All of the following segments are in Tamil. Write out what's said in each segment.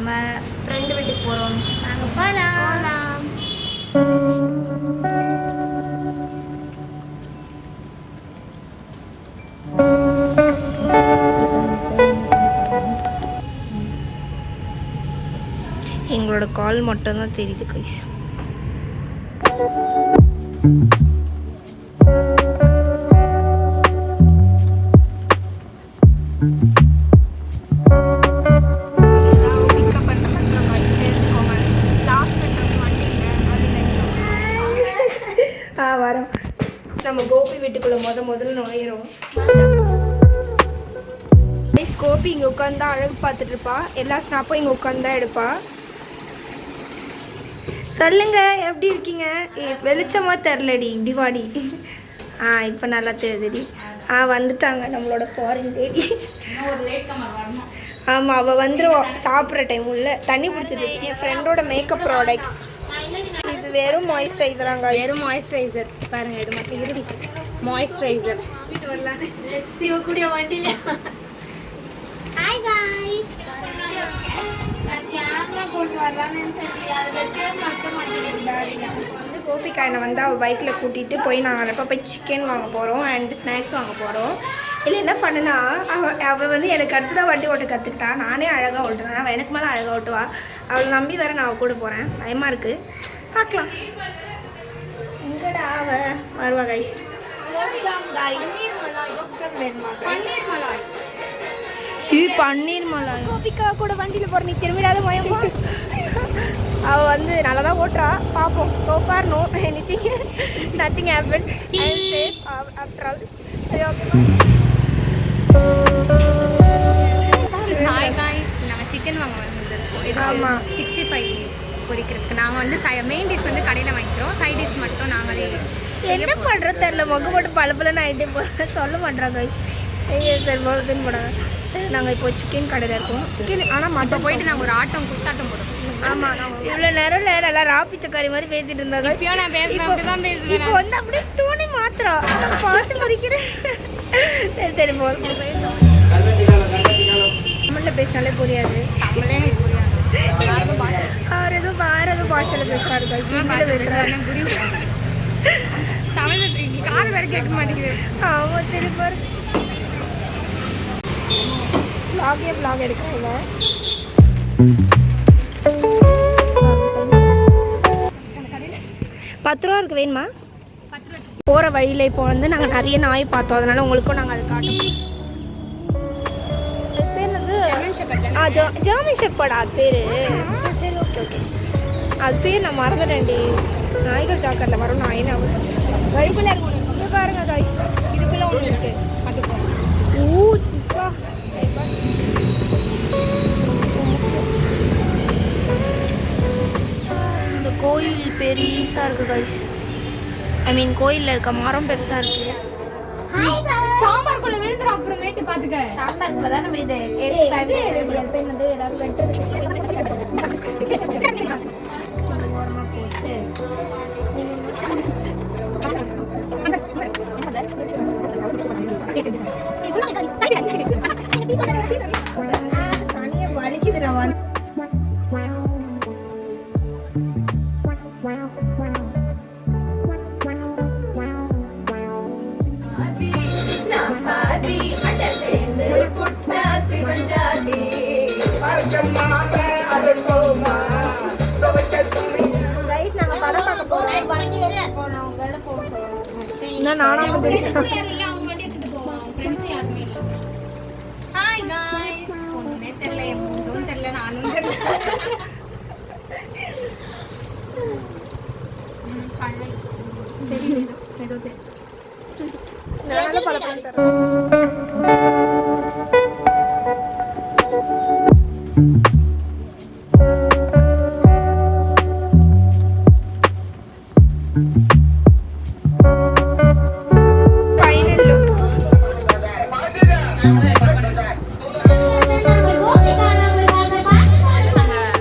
நம்ம ஃப்ரெண்டு வீட்டுக்கு போகிறோம். நாங்கள் போகலாம். எங்களோட கால் மட்டும்தான் தெரியுது கைஸ். வரோம். நம்ம கோபி வீட்டுக்குள்ள முதல்ல நுழையிறோம். கோபி இங்கே உட்காந்து தான் அழகு பார்த்துட்டு இருப்பா. எல்லா ஸ்னாப்பும் இங்கே உட்காந்து தான் எடுப்பா. சொல்லுங்க, எப்படி இருக்கீங்க? வெளிச்சமா தெரிலடி, இப்படி வாடி. இப்போ நல்லா தெரியுதுடி. வந்துட்டாங்க நம்மளோட ஃபாரின் லேடி. ஆமாம், அவள் வந்துடுவோம் சாப்பிட்ற டைம். உள்ள தண்ணி பிடிச்சிட்டு என் ஃப்ரெண்டோட மேக்கப் ப்ராடக்ட்ஸ். இது வெறும் மாய்ஸ்சரைசராங்க. வெறும் மாய்ஸ்சரைசர் பாருங்க. இது மட்டும் இறுதி மாய்ஸ்சரைசர். வீட்டு வரலாம் லிப்ஸ்டிக் கூட வண்டியில். Hi guys. கேமரா போட்டு வரலான்னு சொல்லி அதில் மட்டும் மாட்டேங்குது. வந்து கோபிகா என்னை வந்து அவள் பைக்கில் கூட்டிகிட்டு போய் நாங்கள் அப்போ போய் சிக்கன் வாங்க போகிறோம் அண்ட் ஸ்நாக்ஸ் வாங்க போகிறோம். இல்லை என்ன பண்ணுனா அவள் வந்து எனக்கு அடுத்து தான் வண்டி ஓட்ட கற்றுக்கிட்டா. நானே அழகாக ஓட்டுவேன், அவள் எனக்கு மேலே அழகாக ஓட்டுவா. அவளை நம்பி வேறு நான் அவள் கூட போகிறேன். பயமாக இருக்குது, பார்க்கலாம். எங்கடா அவள் வருவா கைஸ். பன்னீர் மலாய். கோபிகா கூட வண்டியில் போகிற நீ திரும்பிடாத மயமா. அவள் வந்து நல்லா தான் ஓட்டுறா, பார்ப்போம். So far no anything, nothing happen. I am safe after all. சரி, ஓகேவா? ஹாய் காய்ஸ், நாங்கள் சிக்கன் வாங்க வந்திருக்கோம். ஆமாம், 65 பொரிக்கிறதுக்கு. நாங்கள் வந்து மெயின் டிஷ் வந்து கடையில் வாங்கிக்கிறோம். சைட் டிஷ் மட்டும் நாங்களே. என்ன பண்ணுறது தெரில, மொக்க போட்டு பழப்பலன்னு ஆகிட்டு சொல்ல மாட்டாங்க. சரி மொதல் போடாங்க. சரி, நாங்கள் இப்போ சிக்கன் கடையில் இருக்கோம். சிக்கன் ஆனால் மட்டும் போயிட்டு நாங்கள் ஒரு ஆட்டம் குத்தாட்டம் போடுவோம். ஆமாம், இவ்வளோ நேரம் நல்லா ராப்பிச்சக்காரி மாதிரி பேசிட்டு இருந்தாங்க. இப்போயோ நான் பேசுகிறேன், அப்படி தான் பேசுகிறேன். இப்போ வந்து அப்படியே தோணி மாத்திரம் பார்த்து மதிக்கிறேன். சரி போதும். தமிழில் பேசினாலே புரியாது. தமிழே எனக்கு புரியாது. அவர் எதுவும் வேறு எதுவும் பாஷையில் பேசுகிறாரு. பேசுகிறாரு புரியுது. தமிழ் கார் வேறு கேட்க மாட்டேங்குது. ஆமாம், சரி பாரு. vlog எடுக்கிறாங்க. ₹10 இருக்கு, வேணுமா? போகிற வழியில் இப்போ வந்து நாங்கள் நிறைய நாய் பார்த்தோம், அதனால உங்களுக்கும் நாங்கள் அதை காட்டோம். அது பேர் வந்து ஜெர்மன் ஷெப்பர்டா அது பேர். சரி ஓகே. அது பேர் நான் மறந்துட்டேன்டி. நாய்கள் ஜாக்கரில் வரும் நாயின்னு அவங்க பாருங்க கைஸ். இதுக்குள்ளே ஒன்று இருக்கு. அது சித்தா இந்த கோயில் பெருசாக இருக்குது கைஸ். ஐ மீன் கோயிலில் இருக்க மரம் பெருசாக இருக்குது. சாம்பார்க்குள்ள விழுந்துரும். அப்புறமேட்டு பார்த்துக்க. சாம்பார்க்குள்ள தான் நம்ம இதை எடுத்து என்னது ஏதாவது வெட்டுறதுக்கு ஓரமாக போட்டு சனியை வலிக்குது. நான் ஒண்ணுமே தெரியல, எதுவும் தெரியல, நானும் தெரியும். ஏதோ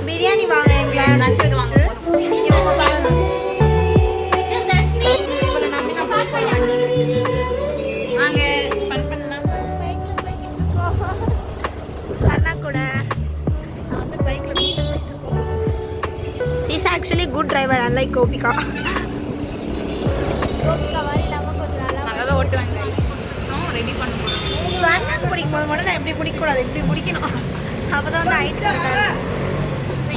பிரியாணி வாங்க actually good driver unlike Gopika. Gopika மாதிரி இல்லாமல் கொஞ்சம் நல்லா ஓட்டுவாங்க. ரெடி பண்ண போகிறோம். ஸ்வர்ணம் பிடிக்கும் போது மட்டும் நான் எப்படி பிடிக்கக்கூடாது, இப்படி பிடிக்கணும். அப்போ தான் வந்து ஹைட் இருக்காது.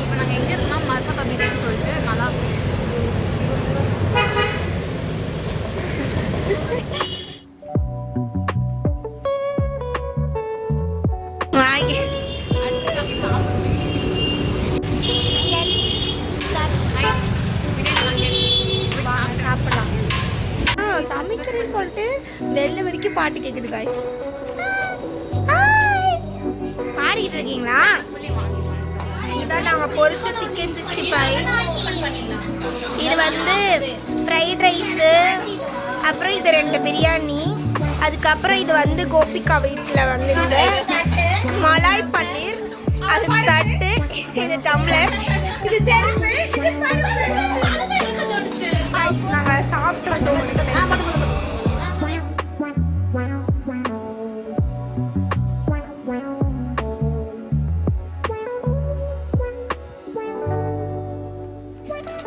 இப்போ நாங்கள் எங்கே இருக்கோம்னா மரத்தா பிரியாணின்னு சொல்லிட்டு நல்லா வாங்கி சாப்பிடலாம். சமைக்கிறேன்னு சொல்லிட்டு வெளில வரைக்கும் பாட்டு கேட்குது காய்ஸ். பாடிக்கிட்டு இருக்கீங்களா? இதுதான் நாங்கள் பொரிச்ச சிக்கன் 65. இது வந்து ஃப்ரைட் ரைஸு, அப்புறம் இது 2 பிரியாணி, அதுக்கப்புறம் இது வந்து கோபிகா வீட்டில் வந்து இந்த மலாய் பன்னீர், அது தட்டு, இது டம்ளர், இது செருப்பு, இது நாங்கள் சாப்பிட்டு வந்து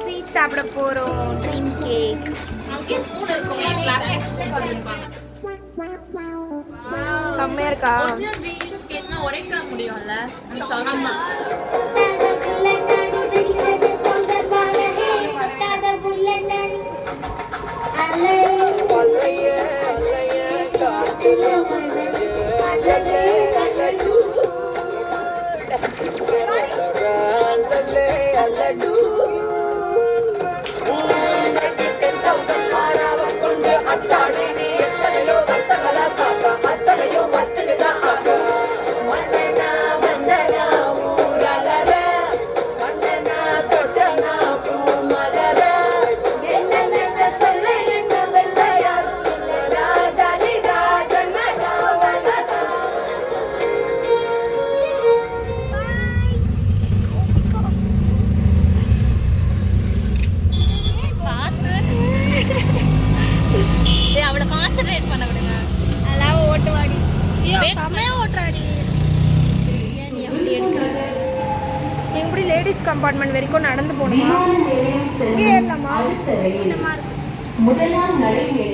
ஸ்வீட் சாப்பிட போகிறோம். Dream cake. அங்கேயே ஸ்பூன் இருக்குமே, பிளாஸ்டிக் ஸ்பூன் பண்ணிருப்பாங்க. செம்மையா இருக்கா? ட்ரீம் கேக்னா உடைக்க முடியும்ல. ஆமா. அவளை கான்சென்ட்ரேட் பண்ண விடுங்க. அதெல்லாம் ஓட்டுவாடி. செம்மையா ஓட்டுறாடி. பிரியாணி எப்படி எடுக்கிறது? எப்படி லேடிஸ் கம்பார்ட்மெண்ட் வரைக்கும் நடந்து போகணுமா? இங்கே ஏறலாமா? முதலாம் நடைமேடை